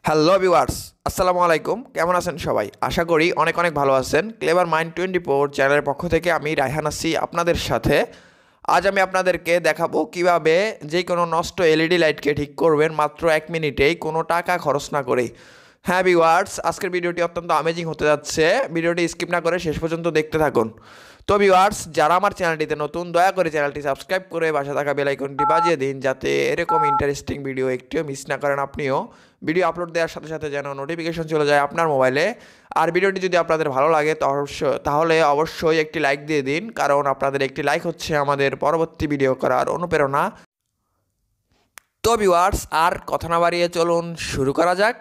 Hello viewers, আসসালামু আলাইকুম। কেমন আছেন সবাই? আশা করি অনেক অনেক ভালো আছেন। ক্লেভার মাইন্ড 24 চ্যানেলের পক্ষ থেকে আমি রায়হান আছি আপনাদের সাথে। আজ আমি আপনাদেরকে দেখাবো কিভাবে যে কোনো নষ্ট এলইডি লাইটকে ঠিক করবেন মাত্র 1 মিনিটেই, কোনো টাকা খরচ না করেই। হ্যাঁ ভিউয়ার্স, আজকের ভিডিওটি অত্যন্ত অ্যামেজিং হতে যাচ্ছে। ভিডিওটি স্কিপ না করে শেষ পর্যন্ত দেখতে থাকুন। তো ভিউয়ার্স, যারা আমার চ্যানেলটিতে নতুন, দয়া করে চ্যানেলটি সাবস্ক্রাইব করে পাশে থাকা বেল আইকনটি বাজিয়ে দিন, যাতে এরকম ইন্টারেস্টিং ভিডিও একটিও মিস না করেন আপনিও। ভিডিও আপলোড দেওয়ার সাথে সাথে যেন নোটিফিকেশন চলে যায় আপনার মোবাইলে। আর ভিডিওটি যদি আপনাদের ভালো লাগে তাহলে অবশ্যই একটি লাইক দিয়ে দিন, কারণ আপনাদের একটি লাইক হচ্ছে আমাদের পরবর্তী ভিডিও করার অনুপ্রেরণা। তো ভিউয়ার্স, আর কথা না বাড়িয়ে চলুন শুরু করা যাক।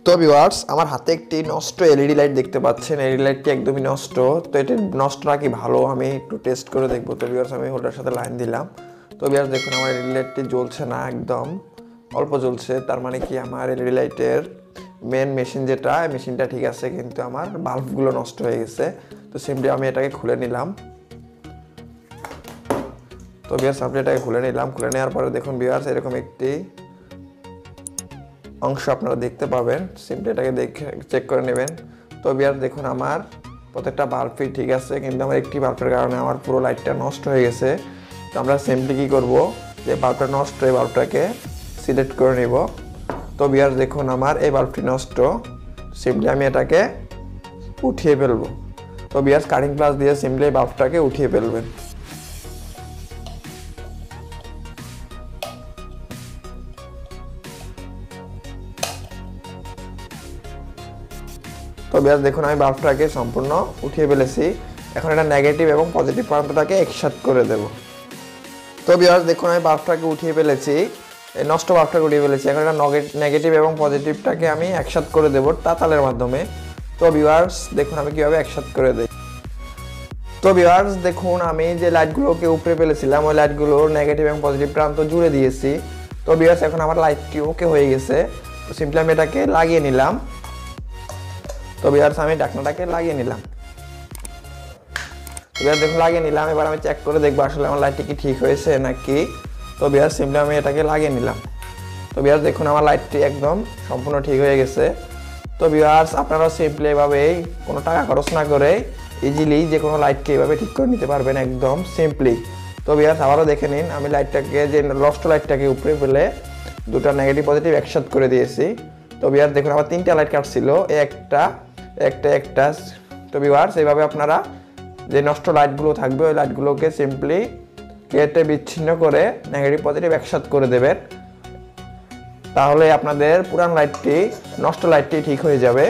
তো ভিউয়ার্স, আমার হাতে একটি নষ্ট এলইডি লাইট দেখতে পাচ্ছেন। এলইডি লাইটটি একদমই নষ্ট। তো এটি নষ্ট নাকি ভালো আমি একটু টেস্ট করে দেখবো। তো ভিউয়ার্স, আমি হোল্ডারের সাথে লাইন দিলাম। তো ভিউয়ার্স দেখুন, আমার এলইডি লাইটটি জ্বলছে না, একদম অল্প জ্বলছে। তার মানে কি আমার এলইডি লাইটের মেন মেশিন যেটা, মেশিনটা ঠিক আছে, কিন্তু আমার বাল্বগুলো নষ্ট হয়ে গেছে। তো সিম্পলি আমি এটাকে খুলে নিলাম। তো ভিউয়ার্স, আপনি এটাকে খুলে নিলাম। খুলে নেওয়ার পরে দেখুন ভিউয়ার্স, এরকম একটি অংশ আপনারা দেখতে পাবেন। সিম্পলি এটাকে দেখে চেক করে নেবেন। তো ভিউয়ার্স দেখুন, আমার প্রত্যেকটা বাল্বই ঠিক আছে, কিন্তু আমার একটি বাল্বের কারণে আমার পুরো লাইটটা নষ্ট হয়ে গেছে। তো আমরা সিম্পলি কী করবো, যে বাল্বটা নষ্ট, এই বাল্বটাকে সিলেক্ট করে নিব। তো ভিউয়ার্স দেখুন, আমার এই বাল্বটি নষ্ট। সিম্পলি আমি এটাকে উঠিয়ে ফেলবো। তো ভিউয়ার্স, কাটিং প্লাস দিয়ে সিম্পলি এই বাল্বটাকে উঠিয়ে ফেলবেন। তো ভিউয়ার্স দেখুন, আমি বাল্বটাকে সম্পূর্ণ উঠিয়ে ফেলেছি। এখন এটা নেগেটিভ এবং পজিটিভ প্রান্তটাকে একসাথে করে দেব। তো ভিউয়ার্স দেখুন, আমি বাল্বটাকে উঠিয়ে ফেলেছি, এই নষ্ট বাল্বটাকে উঠিয়ে ফেলেছি। এখন এটা নেগেটিভ এবং পজিটিভটাকে আমি একসাথে করে দেবো তাতালের মাধ্যমে। তো ভিউয়ার্স দেখুন, আমি কীভাবে একসাথে করে দিই। তো ভিউয়ার্স দেখুন, আমি যে লাইটগুলোকে উপরে ফেলেছিলাম, ওই লাইটগুলোর নেগেটিভ এবং পজিটিভ প্রান্ত জুড়ে দিয়েছি। তো ভিউয়ার্স, এখন আমার লাইটটি ওকে হয়ে গেছে। তো সিম্পলি আমি এটাকে লাগিয়ে নিলাম। তো ভিউয়ার্স, আমি ঢাকনাটাকে লাগিয়ে নিলাম। তো ভিউয়ার্স দেখুন, লাগিয়ে নিলাম। এবার আমি চেক করে দেখবো আসলে আমার লাইটটি কি ঠিক হয়েছে নাকি। তো ভিউয়ার্স সিম্পলি আমি এটাকে লাগিয়ে নিলাম। তো ভিউয়ার্স দেখুন, আমার লাইটটি একদম সম্পূর্ণ ঠিক হয়ে গেছে। তো ভিউয়ার্স, আপনারাও সিম্পলি এভাবেই কোনো টাকা খরচ না করে ইজিলি যে কোনো লাইটকে এভাবে ঠিক করে নিতে পারবেন, একদম সিম্পলি। তো ভিউয়ার্স আবারও দেখে নিন, আমি লাইটটাকে, যে নষ্ট লাইটটাকে উপরে ফেলে দুটো নেগেটিভ পজিটিভ একসাথে করে দিয়েছি। তো ভিউয়ার্স দেখুন, আমার 3টা লাইট কাটছিল, একটা। তো ভিউয়ার্স, এইভাবে আপনারা যে নষ্ট লাইটগুলো থাকবে, ওই লাইটগুলোকে সিম্পলি কেটে বিচ্ছিন্ন করে নেগেটিভ পজিটিভ একসাথে করে দেবেন। তাহলে আপনাদের পুরান লাইটটি, নষ্ট লাইটটি ঠিক হয়ে যাবে।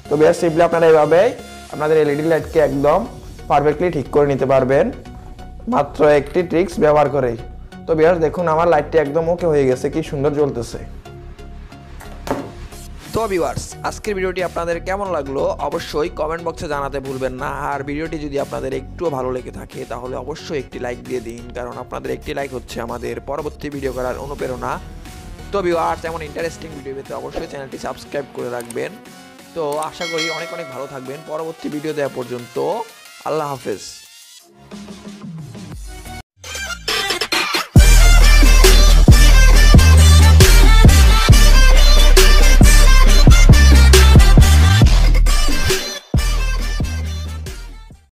তো ভিউয়ার্স সিম্পলি আপনারা এইভাবে আপনাদের এলইডি লাইটকে একদম পারফেক্টলি ঠিক করে নিতে পারবেন মাত্র একটি ট্রিক্স ব্যবহার করেই। তো ভিউয়ার্স দেখুন, আমার লাইটটি একদম ওকে হয়ে গেছে, কি সুন্দর জ্বলতেছে। তো ভিউয়ার্স, আজকের ভিডিওটি আপনাদের কেমন লাগলো অবশ্যই কমেন্ট বক্সে জানাতে ভুলবেন না। আর ভিডিওটি যদি আপনাদের একটুও ভালো লেগে থাকে তাহলে অবশ্যই একটি লাইক দিয়ে দিন, কারণ আপনাদের একটি লাইক হচ্ছে আমাদের পরবর্তী ভিডিও করার অনুপ্রেরণা। তো ভিউয়ার্স, এমন ইন্টারেস্টিং ভিডিও পেতে অবশ্যই চ্যানেলটি সাবস্ক্রাইব করে রাখবেন। তো আশা করি অনেক অনেক ভালো থাকবেন। পরবর্তী ভিডিও দেওয়া পর্যন্ত আল্লাহ হাফেজ।